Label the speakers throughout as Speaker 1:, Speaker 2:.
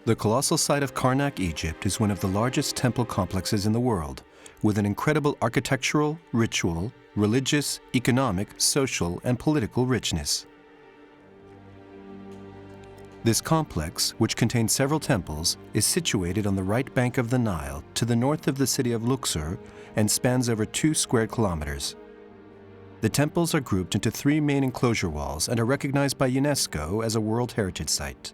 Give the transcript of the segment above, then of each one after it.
Speaker 1: The colossal site of Karnak, Egypt is one of the largest temple complexes in the world, with an incredible architectural, ritual, religious, economic, social, and political richness. This complex, which contains several temples, is situated on the right bank of the Nile to the north of the city of Luxor and spans over 2 square kilometers. The temples are grouped into 3 main enclosure walls and are recognized by UNESCO as a World Heritage Site.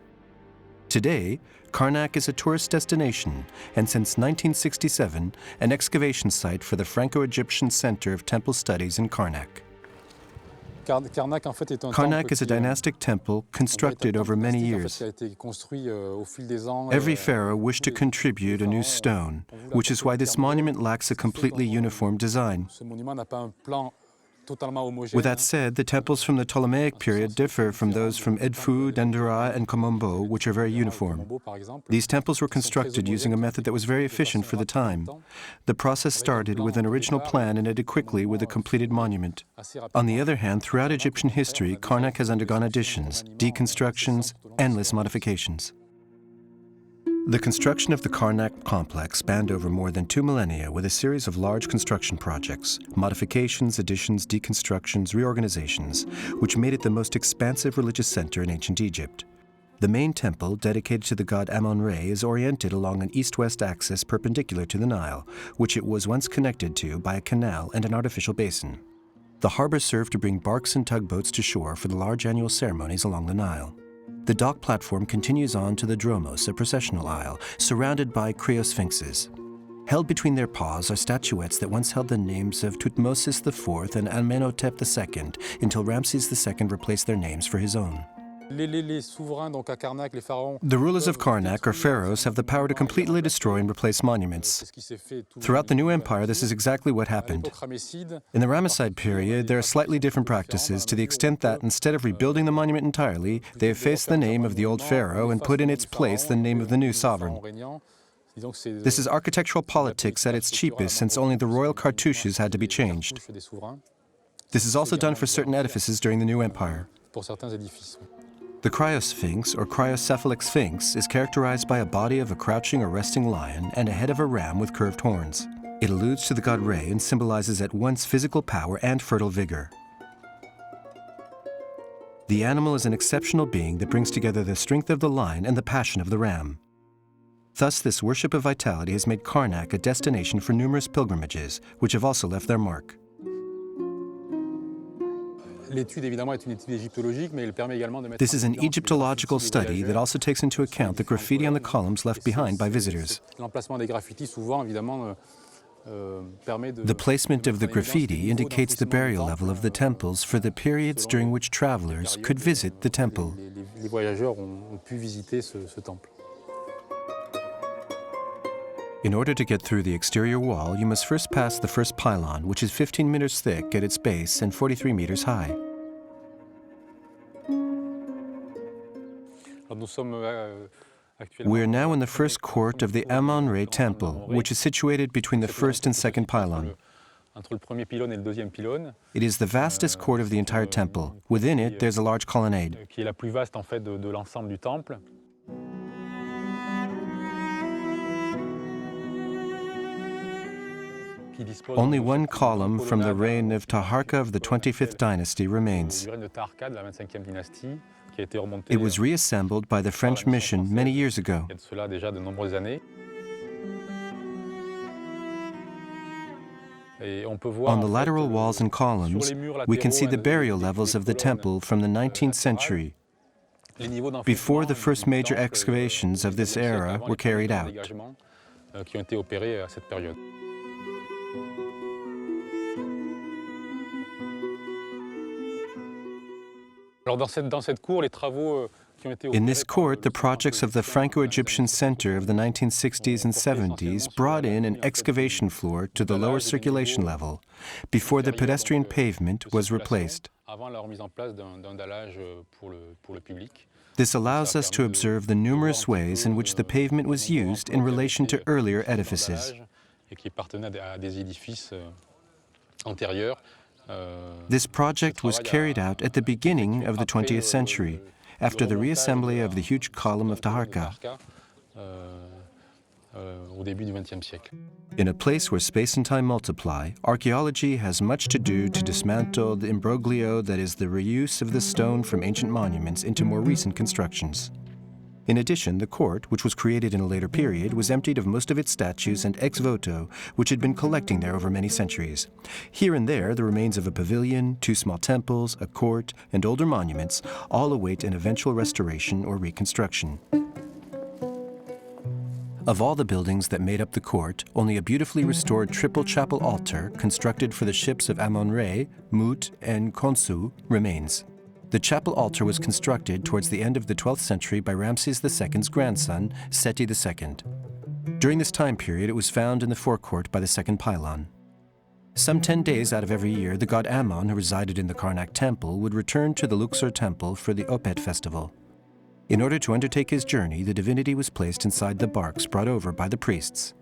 Speaker 1: Today, Karnak is a tourist destination and since 1967, an excavation site for the Franco-Egyptian Center of Temple Studies in Karnak. Karnak is a dynastic temple constructed over many years. Every pharaoh wished to contribute a new stone, which is why this monument lacks a completely uniform design. With that said, the temples from the Ptolemaic period differ from those from Edfu, Dendera, and Komombo, which are very uniform. These temples were constructed using a method that was very efficient for the time. The process started with an original plan and ended quickly with a completed monument. On the other hand, throughout Egyptian history, Karnak has undergone additions, deconstructions, endless modifications. The construction of the Karnak complex spanned over more than 2 millennia with a series of large construction projects, modifications, additions, deconstructions, reorganizations, which made it the most expansive religious center in ancient Egypt. The main temple, dedicated to the god Amun-Ra, is oriented along an east-west axis perpendicular to the Nile, which it was once connected to by a canal and an artificial basin. The harbor served to bring barks and tugboats to shore for the large annual ceremonies along the Nile. The dock platform continues on to the dromos, a processional aisle, surrounded by cryo-sphinxes. Held between their paws are statuettes that once held the names of Thutmose IV and Amenhotep II until Ramses II replaced their names for his own. The rulers of Karnak, or pharaohs, have the power to completely destroy and replace monuments. Throughout the new empire, this is exactly what happened. In the Ramesside period, there are slightly different practices to the extent that instead of rebuilding the monument entirely, they effaced the name of the old pharaoh and put in its place the name of the new sovereign. This is architectural politics at its cheapest, since only the royal cartouches had to be changed. This is also done for certain edifices during the new empire. The cryosphinx, or cryocephalic sphinx, is characterized by a body of a crouching or resting lion and a head of a ram with curved horns. It alludes to the god Re and symbolizes at once physical power and fertile vigor. The animal is an exceptional being that brings together the strength of the lion and the passion of the ram. Thus, this worship of vitality has made Karnak a destination for numerous pilgrimages, which have also left their mark. This is an Egyptological study that also takes into account the graffiti on the columns left behind by visitors. The placement of the graffiti indicates the burial level of the temples for the periods during which travelers could visit the temple. In order to get through the exterior wall, you must first pass the first pylon, which is 15 meters thick at its base and 43 meters high. We are now in the first court of the Amun-Ra temple, which is situated between the first and second pylon. It is the vastest court of the entire temple. Within it, there's a large colonnade. Only one column from the reign of Taharqa of the 25th dynasty remains. It was reassembled by the French mission many years ago. On the lateral walls and columns, we can see the burial levels of the temple from the 19th century, before the first major excavations of this era were carried out. In this court, the projects of the Franco-Egyptian Center of the 1960s and 70s brought in an excavation floor to the lower circulation level before the pedestrian pavement was replaced. This allows us to observe the numerous ways in which the pavement was used in relation to earlier edifices. This project was carried out at the beginning of the 20th century, after the reassembly of the huge column of Taharqa. In a place where space and time multiply, archaeology has much to do to dismantle the imbroglio that is the reuse of the stone from ancient monuments into more recent constructions. In addition, the court, which was created in a later period, was emptied of most of its statues and ex voto, which had been collecting there over many centuries. Here and there, the remains of a pavilion, 2 small temples, a court, and older monuments all await an eventual restoration or reconstruction. Of all the buildings that made up the court, only a beautifully restored triple chapel altar, constructed for the ships of Amun-Ra, Mut, and Khonsu, remains. The chapel altar was constructed towards the end of the 12th century by Ramses II's grandson, Seti II. During this time period, it was found in the forecourt by the second pylon. Some 10 days out of every year, the god Ammon, who resided in the Karnak Temple, would return to the Luxor temple for the Opet festival. In order to undertake his journey, the divinity was placed inside the barks brought over by the priests.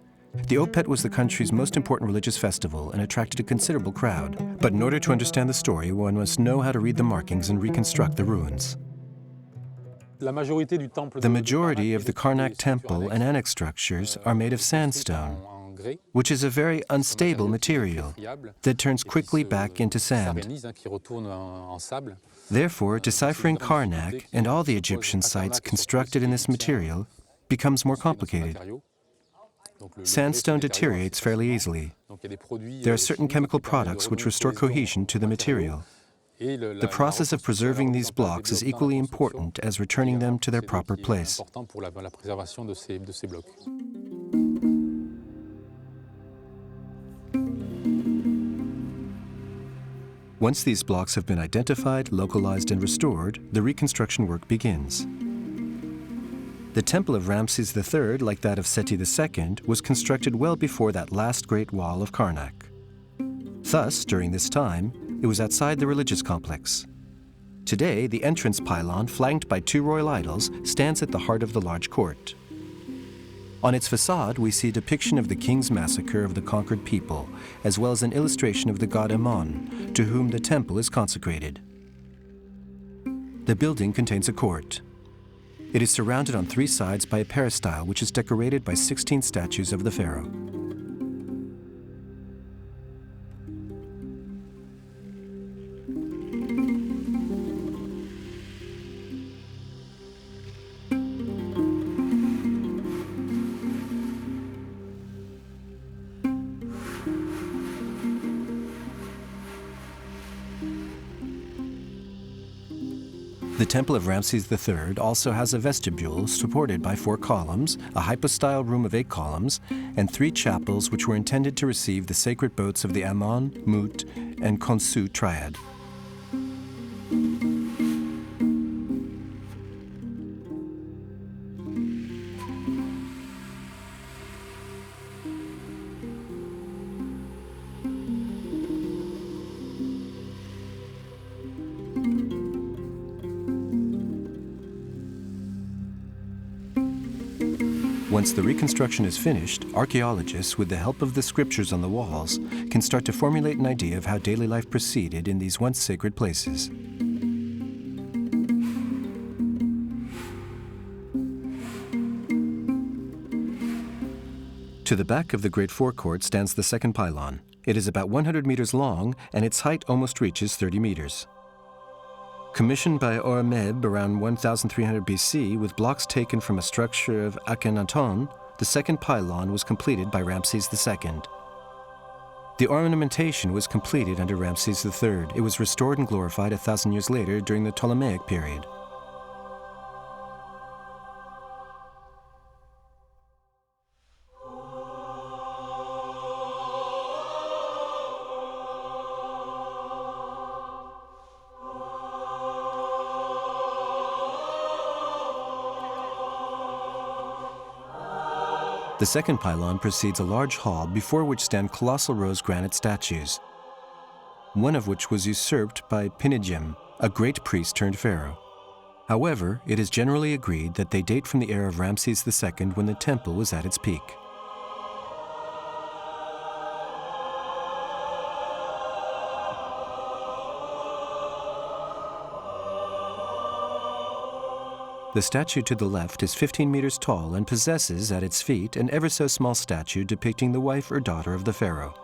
Speaker 1: The Opet was the country's most important religious festival and attracted a considerable crowd. But in order to understand the story, one must know how to read the markings and reconstruct the ruins. The majority of the Karnak Temple and annex structures are made of sandstone, which is a very unstable material that turns quickly back into sand. Therefore, deciphering Karnak and all the Egyptian sites constructed in this material becomes more complicated. Sandstone deteriorates fairly easily. There are certain chemical products which restore cohesion to the material. The process of preserving these blocks is equally important as returning them to their proper place. Once these blocks have been identified, localized, and restored, the reconstruction work begins. The Temple of Ramses III, like that of Seti II, was constructed well before that last great wall of Karnak. Thus, during this time, it was outside the religious complex. Today, the entrance pylon, flanked by 2 royal idols, stands at the heart of the large court. On its facade, we see a depiction of the king's massacre of the conquered people, as well as an illustration of the god Amun, to whom the temple is consecrated. The building contains a court. It is surrounded on 3 sides by a peristyle, which is decorated by 16 statues of the pharaoh. The Temple of Ramses III also has a vestibule supported by 4 columns, a hypostyle room of 8 columns, and 3 chapels which were intended to receive the sacred boats of the Ammon, Mut, and Khonsu triad. Once the reconstruction is finished, archaeologists, with the help of the scriptures on the walls, can start to formulate an idea of how daily life proceeded in these once sacred places. To the back of the great forecourt stands the second pylon. It is about 100 meters long, and its height almost reaches 30 meters. Commissioned by Horemheb around 1300 BC with blocks taken from a structure of Akhenaton, the second pylon was completed by Ramses II. The ornamentation was completed under Ramses III. It was restored and glorified 1,000 years later during the Ptolemaic period. The second pylon precedes a large hall before which stand colossal rose granite statues, one of which was usurped by Pinigem, a great priest turned pharaoh. However, it is generally agreed that they date from the era of Ramses II when the temple was at its peak. The statue to the left is 15 meters tall and possesses at its feet an ever so small statue depicting the wife or daughter of the pharaoh.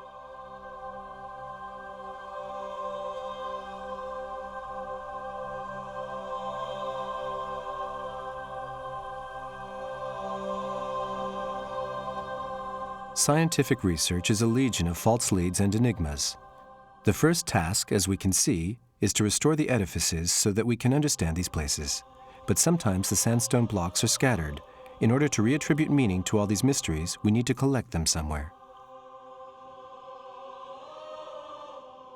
Speaker 1: Scientific research is a legion of false leads and enigmas. The first task, as we can see, is to restore the edifices so that we can understand these places. But sometimes the sandstone blocks are scattered. In order to reattribute meaning to all these mysteries, we need to collect them somewhere.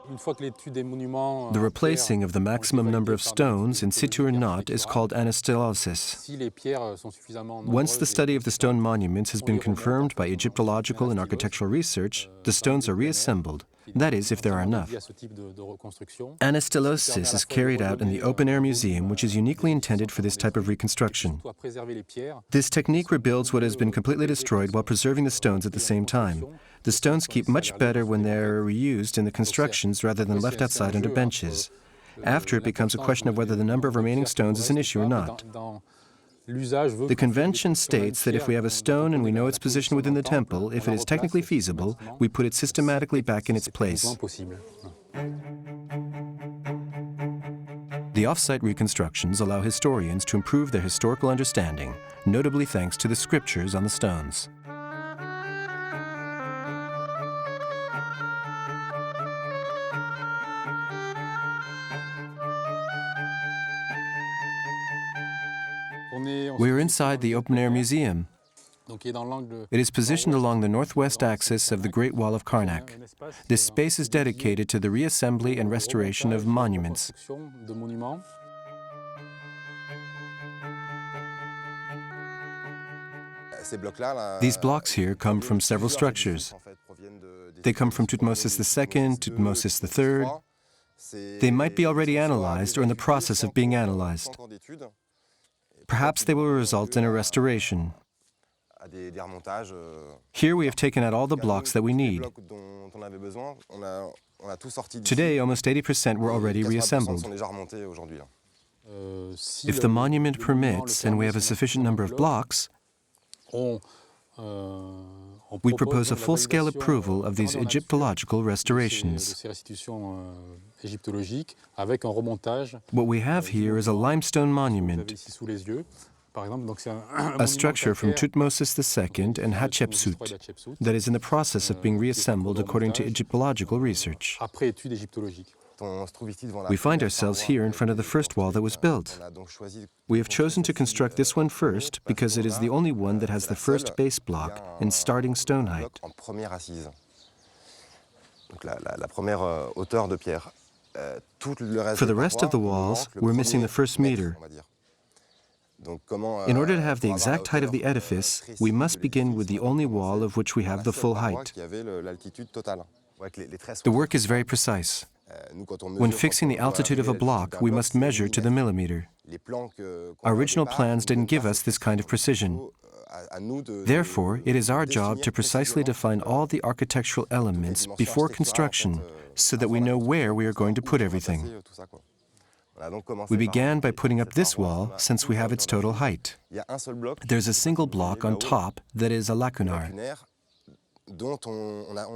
Speaker 1: The replacing of the maximum number of stones, in situ or not, is called anastylosis. Once the study of the stone monuments has been confirmed by Egyptological and architectural research, the stones are reassembled. That is, if there are enough. Anastylosis is carried out in the open-air museum, which is uniquely intended for this type of reconstruction. This technique rebuilds what has been completely destroyed while preserving the stones at the same time. The stones keep much better when they are reused in the constructions rather than left outside under benches. After, it becomes a question of whether the number of remaining stones is an issue or not. The convention states that if we have a stone and we know its position within the temple, if it is technically feasible, we put it systematically back in its place. The off-site reconstructions allow historians to improve their historical understanding, notably thanks to the scriptures on the stones. We are inside the open-air museum. It is positioned along the northwest axis of the Great Wall of Karnak. This space is dedicated to the reassembly and restoration of monuments. These blocks here come from several structures. They come from Thutmose II, Thutmose III. They might be already analyzed or in the process of being analyzed. Perhaps they will result in a restoration. Here we have taken out all the blocks that we need. Today, almost 80% were already reassembled. If the monument permits and we have a sufficient number of blocks, we propose a full-scale approval of these Egyptological restorations. What we have here is a limestone monument, a structure from Thutmose II and Hatshepsut that is in the process of being reassembled according to Egyptological research. We find ourselves here in front of the first wall that was built. We have chosen to construct this one first because it is the only one that has the first base block and starting stone height. For the rest of the walls, we're missing the first meter. In order to have the exact height of the edifice, we must begin with the only wall of which we have the full height. The work is very precise. When fixing the altitude of a block, we must measure to the millimeter. Our original plans didn't give us this kind of precision. Therefore, it is our job to precisely define all the architectural elements before construction so that we know where we are going to put everything. We began by putting up this wall since we have its total height. There's a single block on top that is a lacunar.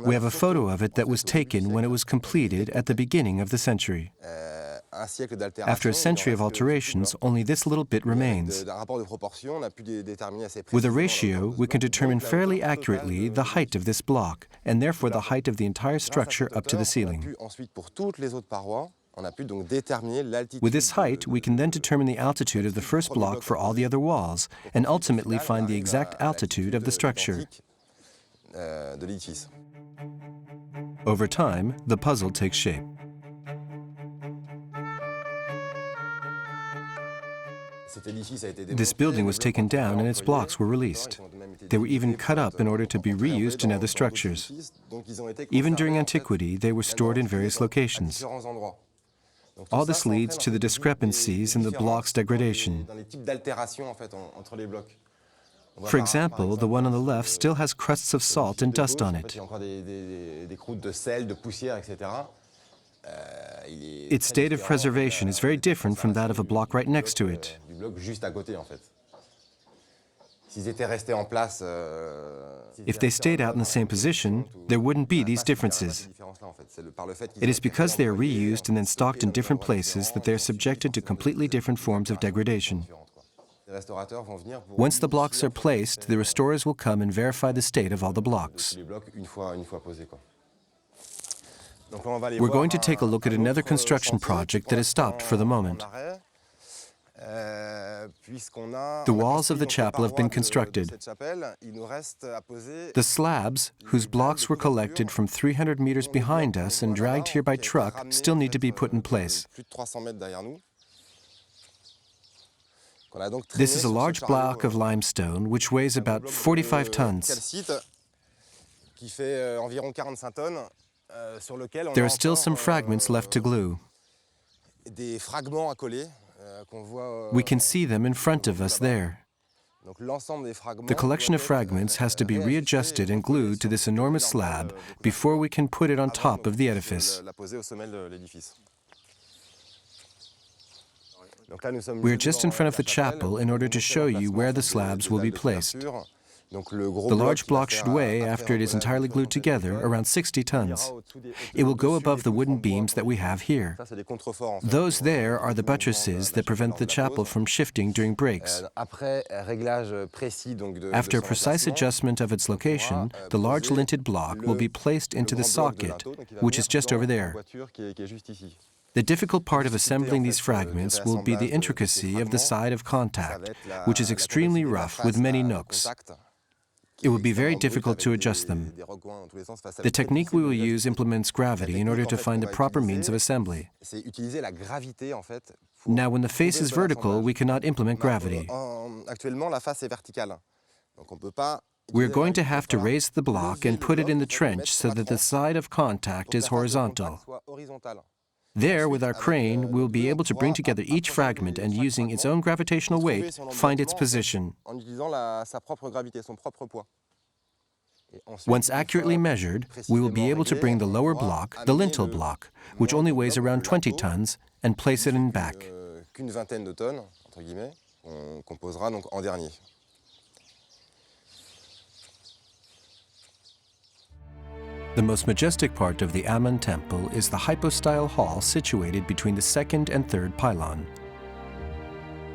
Speaker 1: We have a photo of it that was taken when it was completed at the beginning of the century. After a century of alterations, only this little bit remains. With a ratio, we can determine fairly accurately the height of this block, and therefore the height of the entire structure up to the ceiling. With this height, we can then determine the altitude of the first block for all the other walls, and ultimately find the exact altitude of the structure. Over time, the puzzle takes shape. This building was taken down and its blocks were released. They were even cut up in order to be reused in other structures. Even during antiquity, they were stored in various locations. All this leads to the discrepancies in the block's degradation. For example, the one on the left still has crusts of salt and dust on it. Its state of preservation is very different from that of a block right next to it. If they stayed out in the same position, there wouldn't be these differences. It is because they are reused and then stocked in different places that they are subjected to completely different forms of degradation. Once the blocks are placed, the restorers will come and verify the state of all the blocks. We're going to take a look at another construction project that is stopped for the moment. The walls of the chapel have been constructed. The slabs, whose blocks were collected from 300 meters behind us and dragged here by truck, still need to be put in place. This is a large block of limestone which weighs about 45 tons. There are still some fragments left to glue. We can see them in front of us there. The collection of fragments has to be readjusted and glued to this enormous slab before we can put it on top of the edifice. We are just in front of the chapel in order to show you where the slabs will be placed. The large block should weigh, after it is entirely glued together, around 60 tons. It will go above the wooden beams that we have here. Those there are the buttresses that prevent the chapel from shifting during breaks. After a precise adjustment of its location, the large linted block will be placed into the socket, which is just over there. The difficult part of assembling these fragments will be the intricacy of the side of contact, which is extremely rough with many nooks. It will be very difficult to adjust them. The technique we will use implements gravity in order to find the proper means of assembly. Now, when the face is vertical, we cannot implement gravity. We're going to have to raise the block and put it in the trench so that the side of contact is horizontal. There, with our crane, we'll be able to bring together each fragment and, using its own gravitational weight, find its position. Once accurately measured, we will be able to bring the lower block, the lintel block, which only weighs around 20 tons, and place it in back. The most majestic part of the Amun Temple is the hypostyle hall situated between the second and third pylon.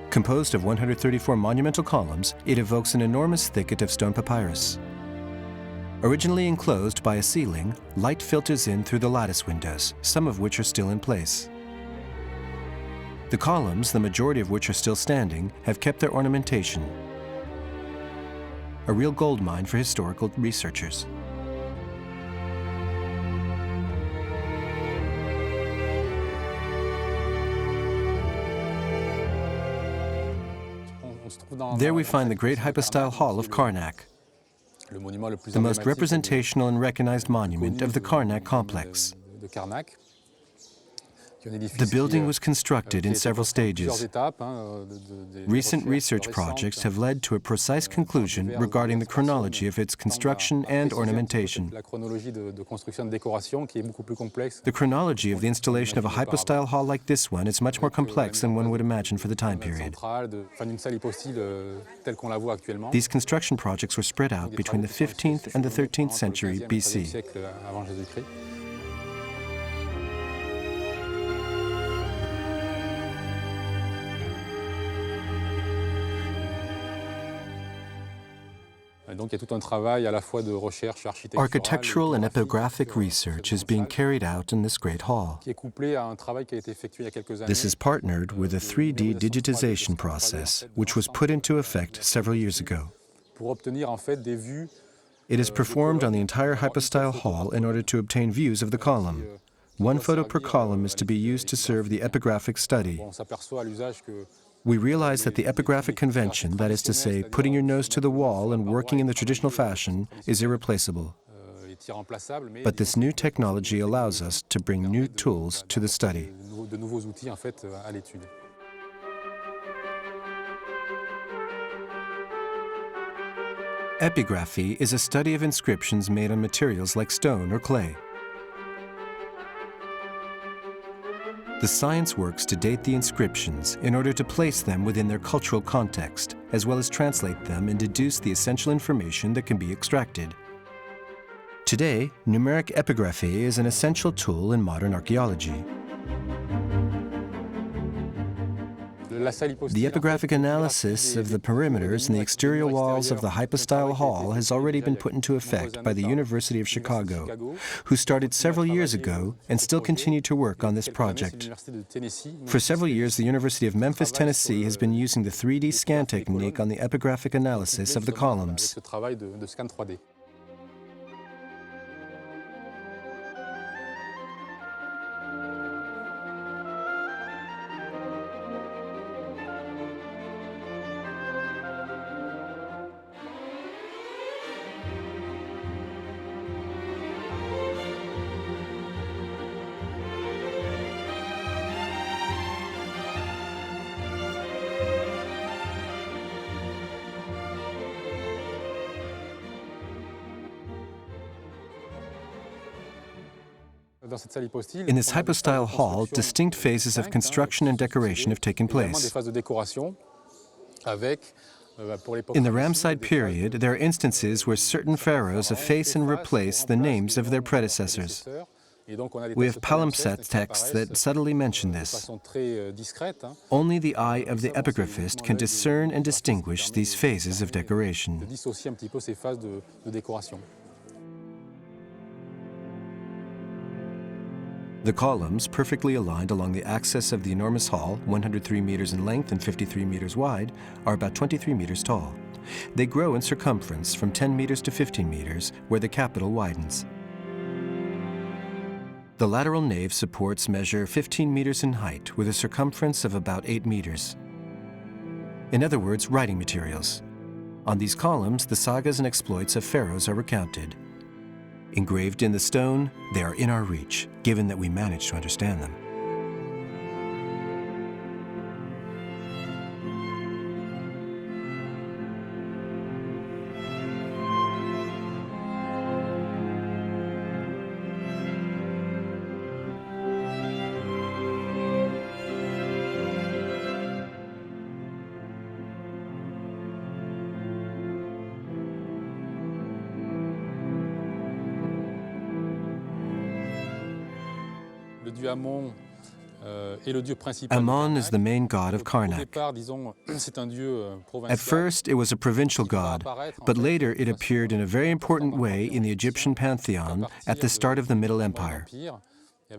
Speaker 1: Composed of 134 monumental columns, it evokes an enormous thicket of stone papyrus. Originally enclosed by a ceiling, light filters in through the lattice windows, some of which are still in place. The columns, the majority of which are still standing, have kept their ornamentation. A real gold mine for historical researchers. There we find the great hypostyle hall of Karnak, the most representational and recognized monument of the Karnak complex. The building was constructed in several stages. Recent research projects have led to a precise conclusion regarding the chronology of its construction and ornamentation. The chronology of the installation of a hypostyle hall like this one is much more complex than one would imagine for the time period. These construction projects were spread out between the 15th and the 13th century BC. Architectural and epigraphic research is being carried out in this great hall. This is partnered with a 3D digitization process, which was put into effect several years ago. It is performed on the entire hypostyle hall in order to obtain views of the column. One photo per column is to be used to serve the epigraphic study. We realize that the epigraphic convention, that is to say, putting your nose to the wall and working in the traditional fashion, is irreplaceable. But this new technology allows us to bring new tools to the study. Epigraphy is a study of inscriptions made on materials like stone or clay. The science works to date the inscriptions in order to place them within their cultural context, as well as translate them and deduce the essential information that can be extracted. Today, numeric epigraphy is an essential tool in modern archaeology. The epigraphic analysis of the perimeters and the exterior walls of the hypostyle hall has already been put into effect by the University of Chicago, who started several years ago and still continue to work on this project. For several years, the University of Memphis, Tennessee has been using the 3D scan technique on the epigraphic analysis of the columns. In this hypostyle hall, distinct phases of construction and decoration have taken place. In the Ramesside period, there are instances where certain pharaohs efface and replace the names of their predecessors. We have palimpsest texts that subtly mention this. Only the eye of the epigraphist can discern and distinguish these phases of decoration. The columns, perfectly aligned along the axis of the enormous hall, 103 meters in length and 53 meters wide, are about 23 meters tall. They grow in circumference from 10 meters to 15 meters, where the capital widens. The lateral nave supports measure 15 meters in height, with a circumference of about 8 meters. In other words, writing materials. On these columns, the sagas and exploits of pharaohs are recounted. Engraved in the stone, they are in our reach, given that we manage to understand them. Amun is the main god of Karnak. At first, it was a provincial god, but later it appeared in a very important way in the Egyptian pantheon at the start of the Middle Empire.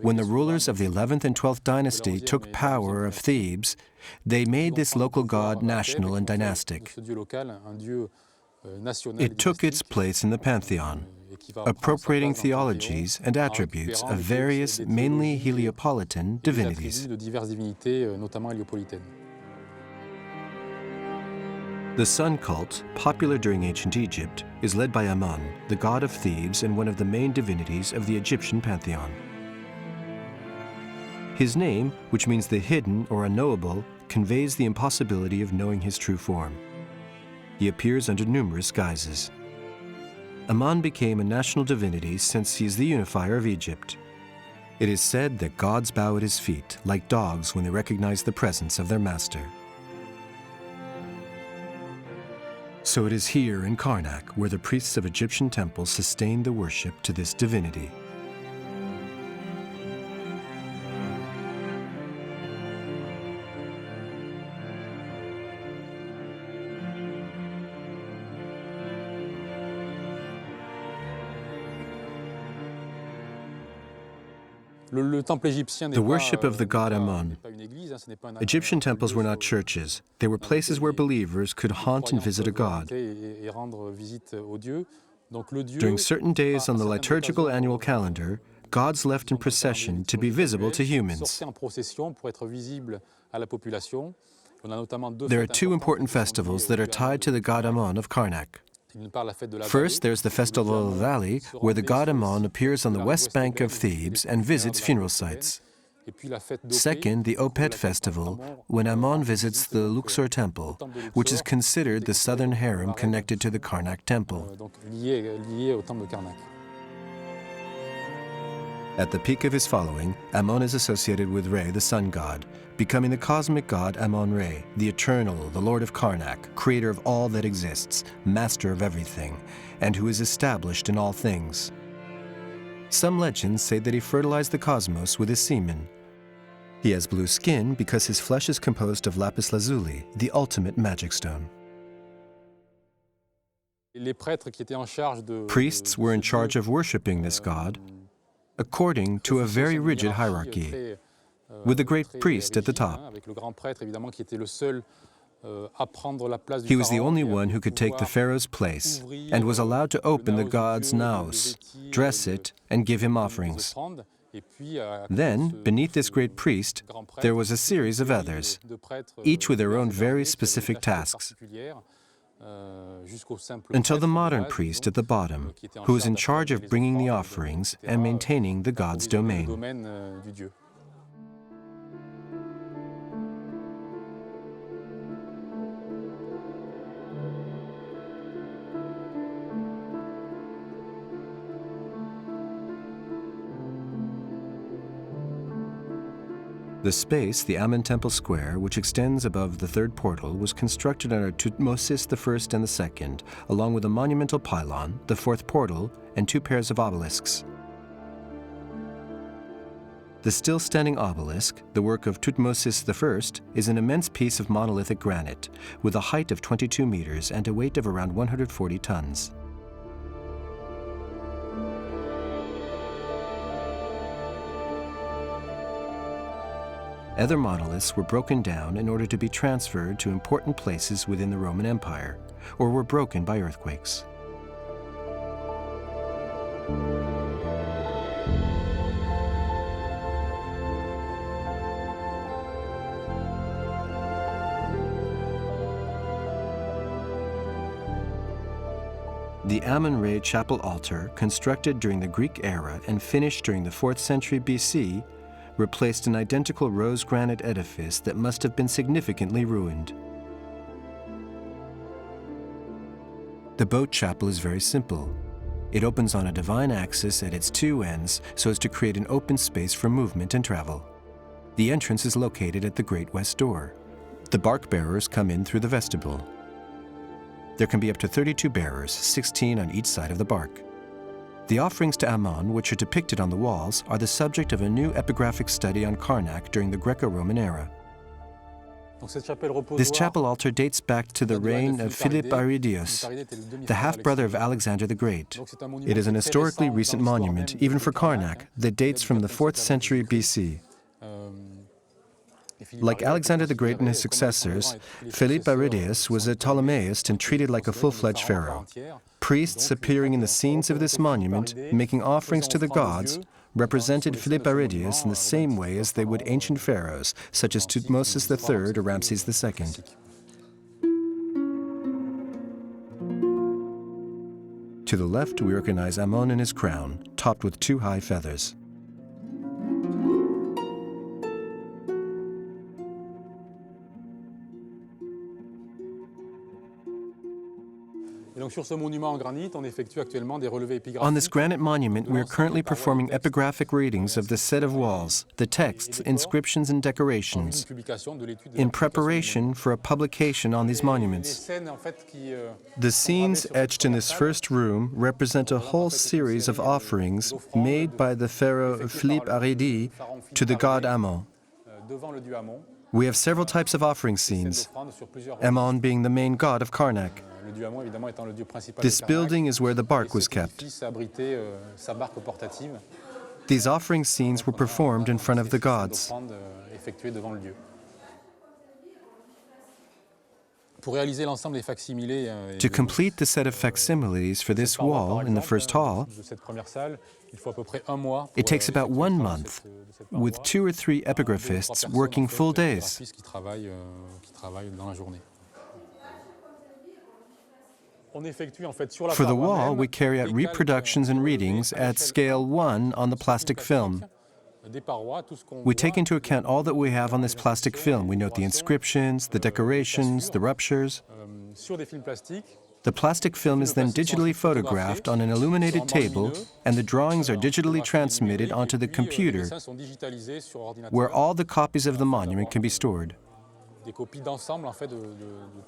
Speaker 1: When the rulers of the 11th and 12th dynasty took power of Thebes, they made this local god national and dynastic. It took its place in the pantheon, appropriating theologies and attributes of various, mainly Heliopolitan, divinities. The sun cult, popular during ancient Egypt, is led by Amun, the god of Thebes and one of the main divinities of the Egyptian pantheon. His name, which means the hidden or unknowable, conveys the impossibility of knowing his true form. He appears under numerous guises. Amun became a national divinity since he is the unifier of Egypt. It is said that gods bow at his feet, like dogs when they recognize the presence of their master. So it is here in Karnak where the priests of Egyptian temples sustain the worship to this divinity. The worship of the god Amun. Egyptian temples were not churches. They were places where believers could haunt and visit a god. During certain days on the liturgical annual calendar, gods left in procession to be visible to humans. There are two important festivals that are tied to the god Amun of Karnak. First, there's the Festival of the Valley, where the god Amun appears on the west bank of Thebes and visits funeral sites. Second, the Opet Festival, when Amun visits the Luxor Temple, which is considered the southern harem connected to the Karnak Temple. At the peak of his following, Amun is associated with Re, the sun god, becoming the cosmic god Amun-Ra, the eternal, the lord of Karnak, creator of all that exists, master of everything, and who is established in all things. Some legends say that he fertilized the cosmos with his semen. He has blue skin because his flesh is composed of lapis lazuli, the ultimate magic stone. Priests were in charge of worshipping this god according to a very rigid hierarchy, with the great priest at the top. He was the only one who could take the pharaoh's place and was allowed to open the god's naos, dress it, and give him offerings. Then, beneath this great priest, there was a series of others, each with their own very specific tasks, until the modern priest at the bottom, who is in charge of bringing the offerings and maintaining the god's domain. The space, the Amun Temple Square, which extends above the third portal, was constructed under Thutmose I and II, along with a monumental pylon, the fourth portal, and 2 pairs of obelisks. The still-standing obelisk, the work of Thutmose I, is an immense piece of monolithic granite, with a height of 22 meters and a weight of around 140 tons. Other monoliths were broken down in order to be transferred to important places within the Roman Empire, or were broken by earthquakes. The Amun-Ra chapel altar, constructed during the Greek era and finished during the 4th century BC, replaced an identical rose granite edifice that must have been significantly ruined. The boat chapel is very simple. It opens on a divine axis at its 2 ends so as to create an open space for movement and travel. The entrance is located at the Great West Door. The bark bearers come in through the vestibule. There can be up to 32 bearers, 16 on each side of the bark. The offerings to Amun, which are depicted on the walls, are the subject of a new epigraphic study on Karnak during the Greco-Roman era. This chapel altar dates back to the reign of Philippe Aridios, the half-brother of Alexander the Great. It is an historically recent monument, even for Karnak, that dates from the 4th century BC. Like Alexander the Great and his successors, Philippe Aridios was a Ptolemaic and treated like a full-fledged pharaoh. Priests appearing in the scenes of this monument, making offerings to the gods, represented Philippe Aridios in the same way as they would ancient pharaohs, such as Thutmose III or Ramses II. To the left, we recognize Amun in his crown, topped with 2 high feathers. On this granite monument, we are currently performing epigraphic readings of the set of walls, the texts, inscriptions, and decorations, in preparation for a publication on these monuments. The scenes etched in this first room represent a whole series of offerings made by the pharaoh Philippe Aridios to the god Amun. We have several types of offering scenes, Amun being the main god of Karnak. This building is where the bark was kept. These offering scenes were performed in front of the gods. To complete the set of facsimiles for this wall in the first hall, it takes about 1 month, with 2 or 3 epigraphists working full days. For the wall, we carry out reproductions and readings at scale 1 on the plastic film. We take into account all that we have on this plastic film. We note the inscriptions, the decorations, the ruptures. The plastic film is then digitally photographed on an illuminated table, and the drawings are digitally transmitted onto the computer, where all the copies of the monument can be stored.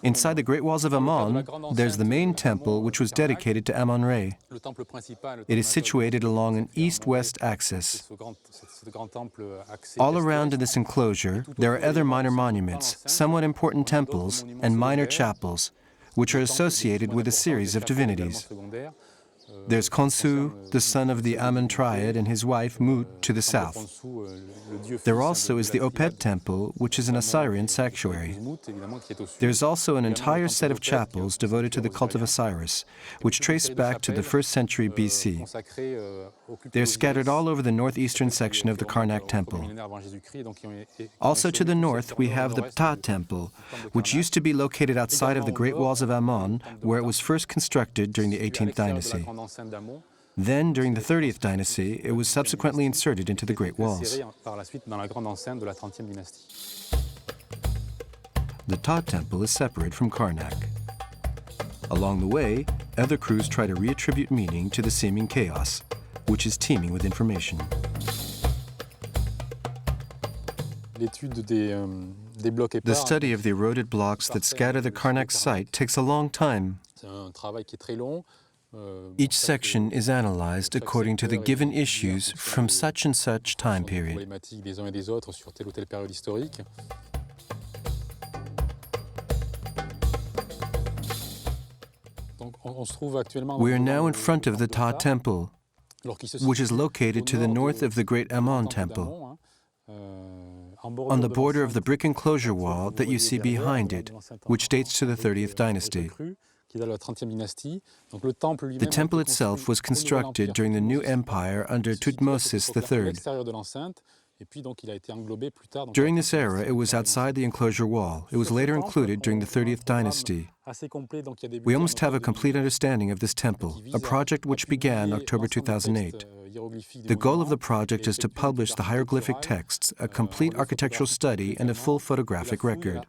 Speaker 1: Inside the Great Walls of Amun, there's the main temple, which was dedicated to Amun-Ra. It is situated along an east-west axis. All around in this enclosure, there are other minor monuments, somewhat important temples, and minor chapels, which are associated with a series of divinities. There's Khonsu, the son of the Amun triad, and his wife Mut to the south. There also is the Opet Temple, which is an Assyrian sanctuary. There's also an entire set of chapels devoted to the cult of Osiris, which trace back to the 1st century BC. They're scattered all over the northeastern section of the Karnak Temple. Also to the north, we have the Ptah Temple, which used to be located outside of the Great Walls of Amun, where it was first constructed during the 18th dynasty. Then, during the 30th dynasty, it was subsequently inserted into the Great Walls. The Ptah Temple is separate from Karnak. Along the way, other crews try to reattribute meaning to the seeming chaos, which is teeming with information. The study of the eroded blocks that scatter the Karnak site takes a long time. Each section is analyzed according to the given issues from such and such time period. We are now in front of the Ptah Temple, which is located to the north of the Great Amun Temple, on the border of the brick enclosure wall that you see behind it, which dates to the 30th dynasty. The temple itself was constructed during the New Empire under Thutmose III. During this era, it was outside the enclosure wall. It was later included during the 30th dynasty. We almost have a complete understanding of this temple, a project which began October 2008. The goal of the project is to publish the hieroglyphic texts, a complete architectural study, and a full photographic record.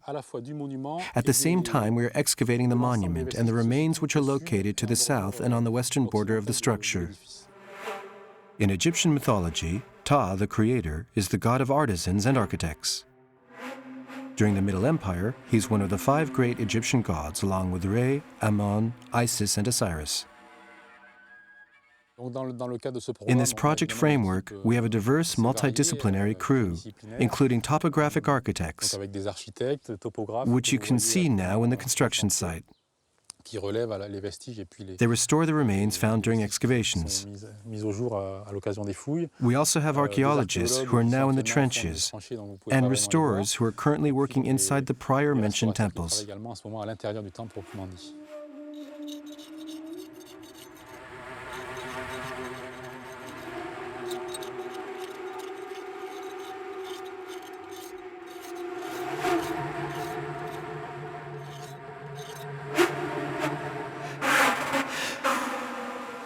Speaker 1: At the same time, we are excavating the monument and the remains which are located to the south and on the western border of the structure. In Egyptian mythology, Ptah, the creator, is the god of artisans and architects. During the Middle Empire, he's one of the 5 great Egyptian gods, along with Re, Amun, Isis, and Osiris. In this project framework, we have a diverse multidisciplinary crew, including topographic architects, which you can see now in the construction site. They restore the remains found during excavations. We also have archaeologists who are now in the trenches, and restorers who are currently working inside the prior mentioned temples.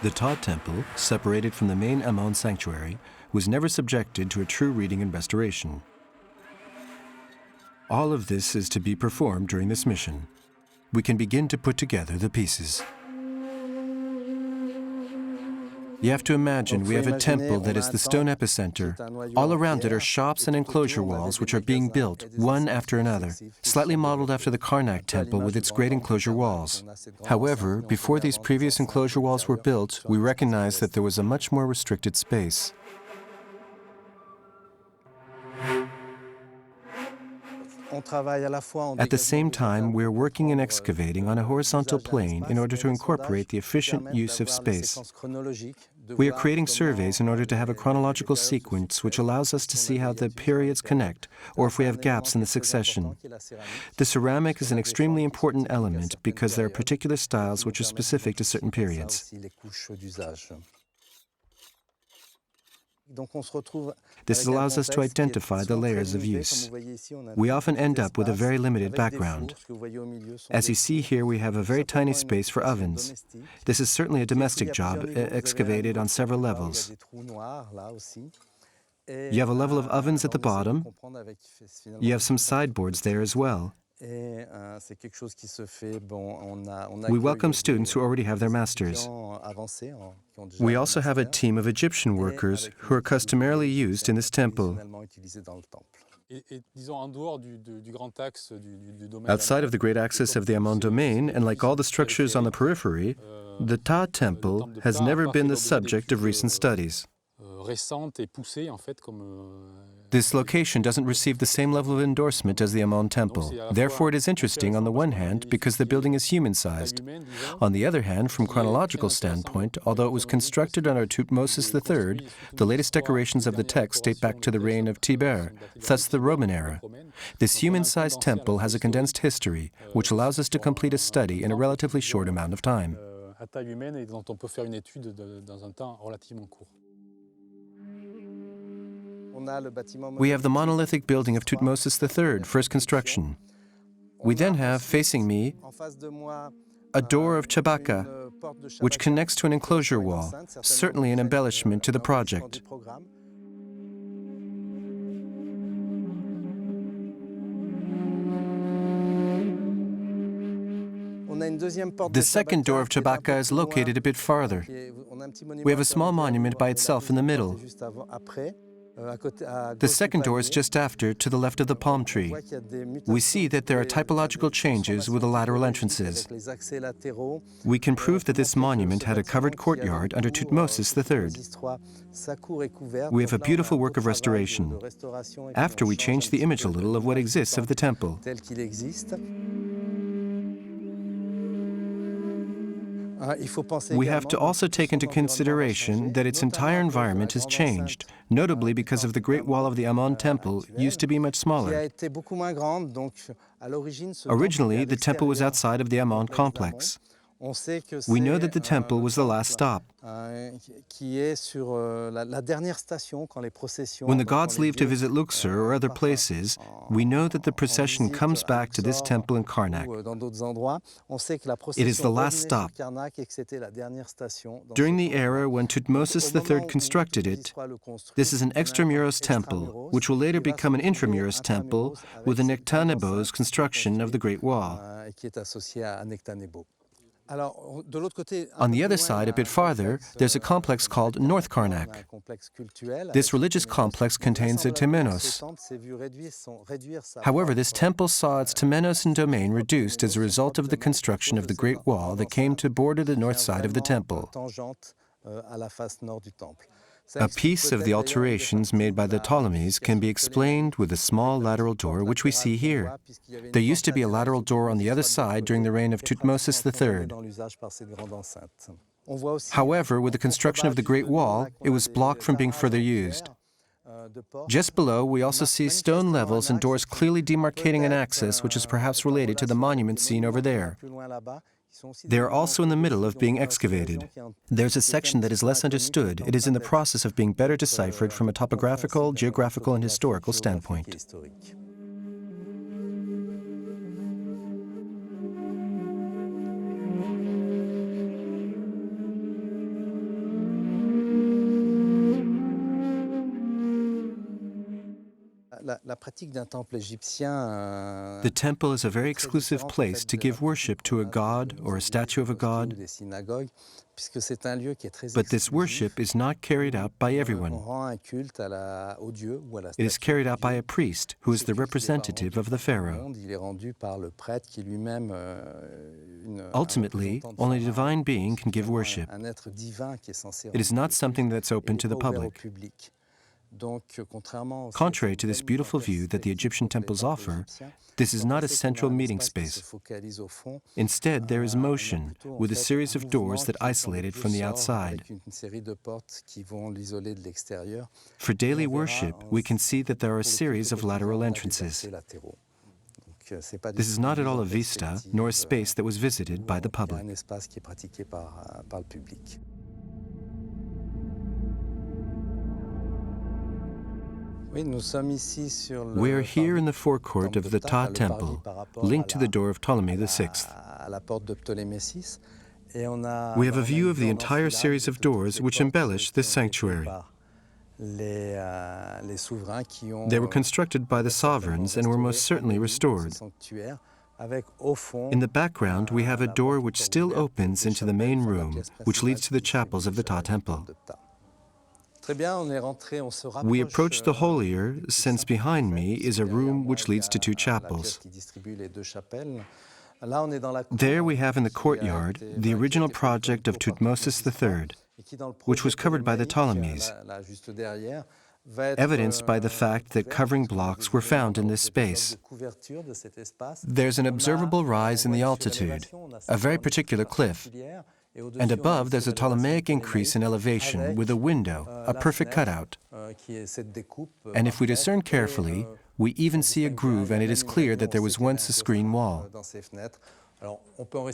Speaker 1: The Ptah Temple, separated from the main Amun sanctuary, was never subjected to a true reading and restoration. All of this is to be performed during this mission. We can begin to put together the pieces. You have to imagine we have a temple that is the stone epicenter. All around it are shops and enclosure walls which are being built, one after another, slightly modeled after the Karnak Temple with its great enclosure walls. However, before these previous enclosure walls were built, we recognized that there was a much more restricted space. At the same time, we are working and excavating on a horizontal plane in order to incorporate the efficient use of space. We are creating surveys in order to have a chronological sequence which allows us to see how the periods connect, or if we have gaps in the succession. The ceramic is an extremely important element because there are particular styles which are specific to certain periods. This allows us to identify the layers of use. We often end up with a very limited background. As you see here, we have a very tiny space for ovens. This is certainly a domestic job, excavated on several levels. You have a level of ovens at the bottom. You have some sideboards there as well. We welcome students who already have their masters. We also have a team of Egyptian workers who are customarily used in this temple. Outside of the great axis of the Amun domain, and like all the structures on the periphery, the Ptah Temple has never been the subject of recent studies. This location doesn't receive the same level of endorsement as the Amun Temple. Therefore, it is interesting on the one hand because the building is human-sized. On the other hand, from chronological standpoint, although it was constructed under Thutmose III, the latest decorations of the text date back to the reign of Tiberi, thus the Roman era. This human-sized temple has a condensed history, which allows us to complete a study in a relatively short amount of time. We have the monolithic building of Thutmose III, first construction. We then have, facing me, a door of Chabaka, which connects to an enclosure wall, certainly an embellishment to the project. The second door of Chabaka is located a bit farther. We have a small monument by itself in the middle. The second door is just after, to the left of the palm tree. We see that there are typological changes with the lateral entrances. We can prove that this monument had a covered courtyard under Thutmose III. We have a beautiful work of restoration. After, we change the image a little of what exists of the temple. We have to also take into consideration that its entire environment has changed, notably because of the Great Wall of the Amun Temple used to be much smaller. Originally, the temple was outside of the Amun complex. We know that the temple was the last stop. When the gods leave to visit Luxor or other places, we know that the procession comes back to this temple in Karnak. It is the last stop. During the era when Thutmose III constructed it, this is an extramuros temple, which will later become an intramuros temple with the Nectanebo's construction of the Great Wall. On the other side, a bit farther, there's a complex called North Karnak. This religious complex contains a temenos. However, this temple saw its temenos and domain reduced as a result of the construction of the Great Wall that came to border the north side of the temple. A piece of the alterations made by the Ptolemies can be explained with a small lateral door, which we see here. There used to be a lateral door on the other side during the reign of Thutmose III. However, with the construction of the Great Wall, it was blocked from being further used. Just below, we also see stone levels and doors clearly demarcating an access which is perhaps related to the monument seen over there. They are also in the middle of being excavated. There's a section that is less understood. It is in the process of being better deciphered from a topographical, geographical, and historical standpoint. The temple is a very exclusive place to give worship to a god or a statue of a god, but this worship is not carried out by everyone. It is carried out by a priest who is the representative of the pharaoh. Ultimately, only a divine being can give worship. It is not something that's open to the public. Contrary to this beautiful view that the Egyptian temples offer, this is not a central meeting space. Instead, there is motion, with a series of doors that isolate it from the outside. For daily worship, we can see that there are a series of lateral entrances. This is not at all a vista, nor a space that was visited by the public. We are here in the forecourt of the Ptah Temple, linked to the door of Ptolemy VI. We have a view of the entire series of doors which embellish this sanctuary. They were constructed by the sovereigns and were most certainly restored. In the background, we have a door which still opens into the main room, which leads to the chapels of the Ta Temple. We approach the holier, since behind me is a room which leads to two chapels. There we have in the courtyard the original project of Thutmose III, which was covered by the Ptolemies, evidenced by the fact that covering blocks were found in this space. There's an observable rise in the altitude, a very particular cliff, and above there's a Ptolemaic increase in elevation with a window, a perfect cutout. And if we discern carefully, we even see a groove, and it is clear that there was once a screen wall.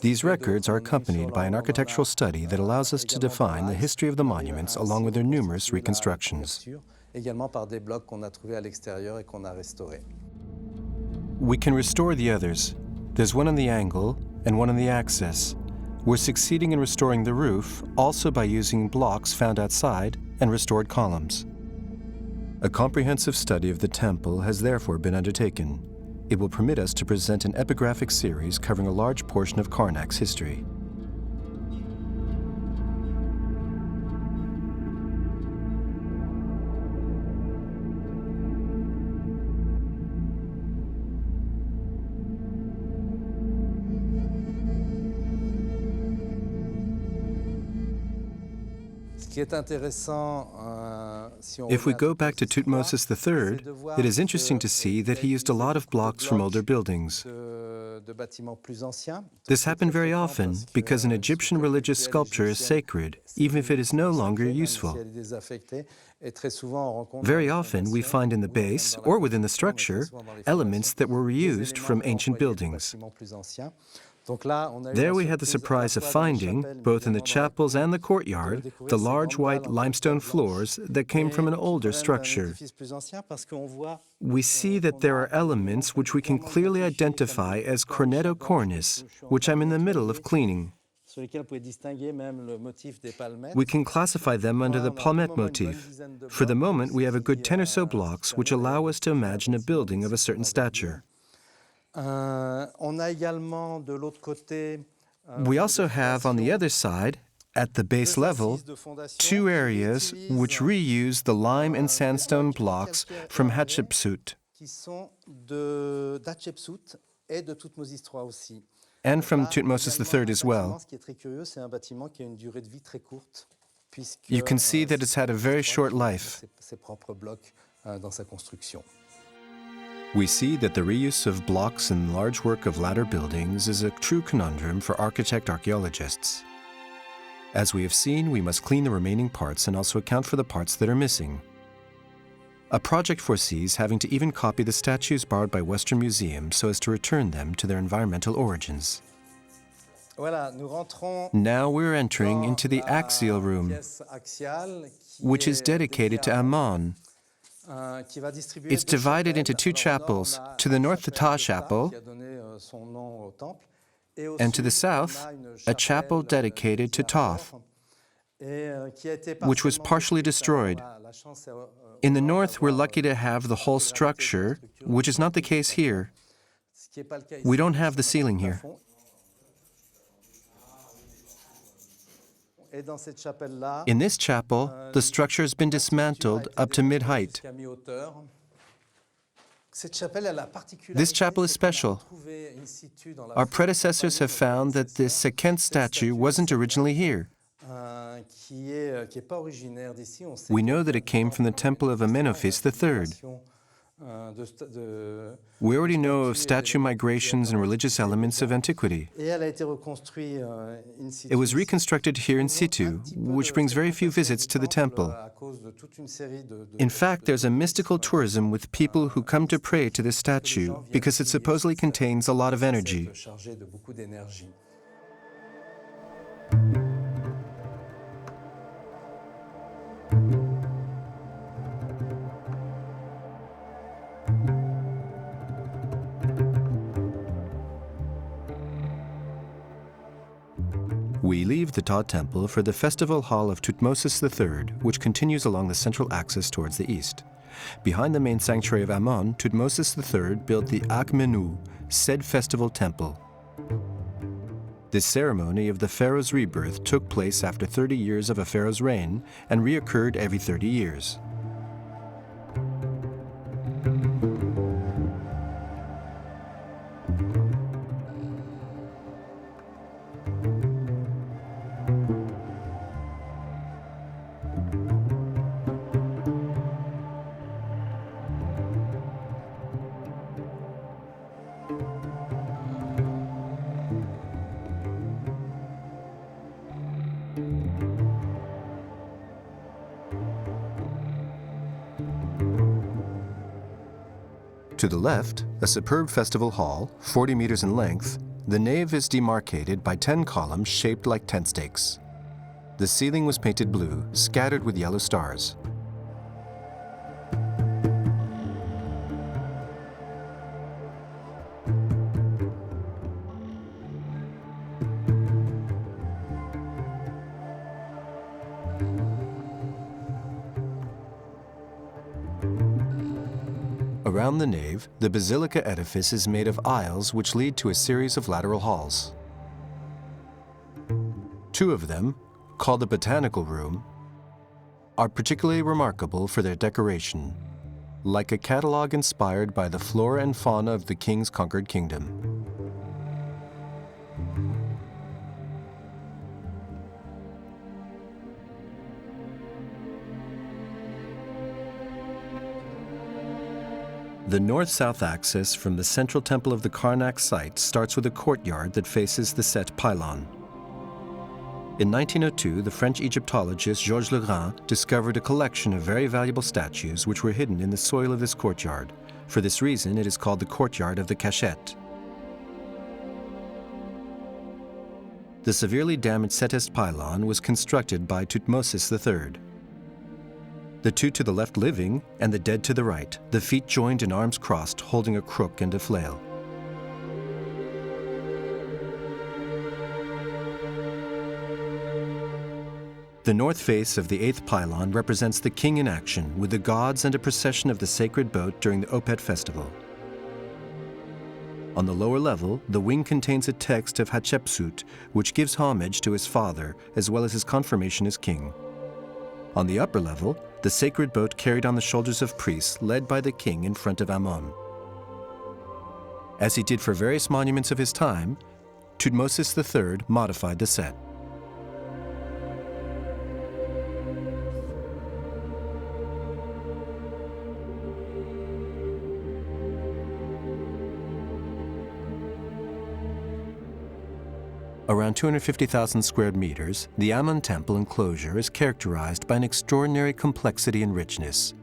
Speaker 1: These records are accompanied by an architectural study that allows us to define the history of the monuments along with their numerous reconstructions. We can restore the others. There's one on the angle and one on the axis. We're succeeding in restoring the roof, also by using blocks found outside and restored columns. A comprehensive study of the temple has therefore been undertaken. It will permit us to present an epigraphic series covering a large portion of Karnak's history. If we go back to Thutmose III, it is interesting to see that he used a lot of blocks from older buildings. This happened very often because an Egyptian religious sculpture is sacred, even if it is no longer useful. Very often we find in the base, or within the structure, elements that were reused from ancient buildings. There we had the surprise of finding, both in the chapels and the courtyard, the large white limestone floors that came from an older structure. We see that there are elements which we can clearly identify as cornetto cornice, which I'm in the middle of cleaning. We can classify them under the palmette motif. For the moment, we have a good 10 or so blocks which allow us to imagine a building of a certain stature. We also have on the other side, at the base level, two areas which reuse the lime and sandstone blocks from Hatshepsut and from Thutmose III as well. You can see that it's had a very short life. We see that the reuse of blocks in large work of latter buildings is a true conundrum for archaeologists. As we have seen, we must clean the remaining parts and also account for the parts that are missing. A project foresees having to even copy the statues borrowed by Western museums so as to return them to their environmental origins. Now we're entering into the axial room, which is dedicated to Amun. It's divided into two chapels, to the north the Ta Chapel, and to the south a chapel dedicated to Thoth, which was partially destroyed. In the north we're lucky to have the whole structure, which is not the case here. We don't have the ceiling here. In this chapel, the structure has been dismantled up to mid-height. This chapel is special. Our predecessors have found that this second statue wasn't originally here. We know that it came from the Temple of Amun-Ra III. We already know of statue migrations and religious elements of antiquity. It was reconstructed here in situ, which brings very few visits to the temple. In fact, there's a mystical tourism with people who come to pray to this statue because it supposedly contains a lot of energy. We leave the Ta Temple for the festival hall of Thutmose III, which continues along the central axis towards the east. Behind the main sanctuary of Amun, Thutmose III built the Akhmenu, said festival temple. This ceremony of the pharaoh's rebirth took place after 30 years of a pharaoh's reign and reoccurred every 30 years. To the left, a superb festival hall, 40 meters in length, the nave is demarcated by 10 columns shaped like tent stakes. The ceiling was painted blue, scattered with yellow stars. Around the nave, the basilica edifice is made of aisles which lead to a series of lateral halls. Two of them, called the Botanical Room, are particularly remarkable for their decoration, like a catalogue inspired by the flora and fauna of the king's conquered kingdom. The north-south axis from the central temple of the Karnak site starts with a courtyard that faces the set pylon. In 1902, the French Egyptologist Georges Legrand discovered a collection of very valuable statues which were hidden in the soil of this courtyard. For this reason, it is called the courtyard of the cachette. The severely damaged setest pylon was constructed by Thutmose III. The two to the left living, and the dead to the right, the feet joined and arms crossed, holding a crook and a flail. The north face of the eighth pylon represents the king in action, with the gods and a procession of the sacred boat during the Opet festival. On the lower level, the wing contains a text of Hatshepsut, which gives homage to his father, as well as his confirmation as king. On the upper level, the sacred boat carried on the shoulders of priests led by the king in front of Amun. As he did for various monuments of his time, Thutmose III modified the set. Around 250,000 square meters, the Amun Temple enclosure is characterized by an extraordinary complexity and richness,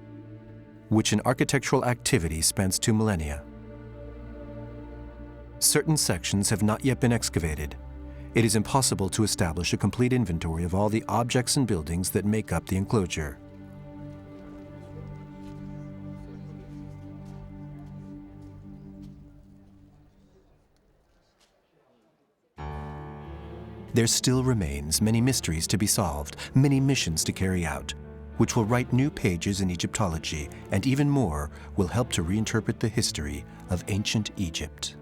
Speaker 1: which in architectural activity spans 2 millennia. Certain sections have not yet been excavated. It is impossible to establish a complete inventory of all the objects and buildings that make up the enclosure. There still remains many mysteries to be solved, many missions to carry out, which will write new pages in Egyptology, and even more will help to reinterpret the history of ancient Egypt.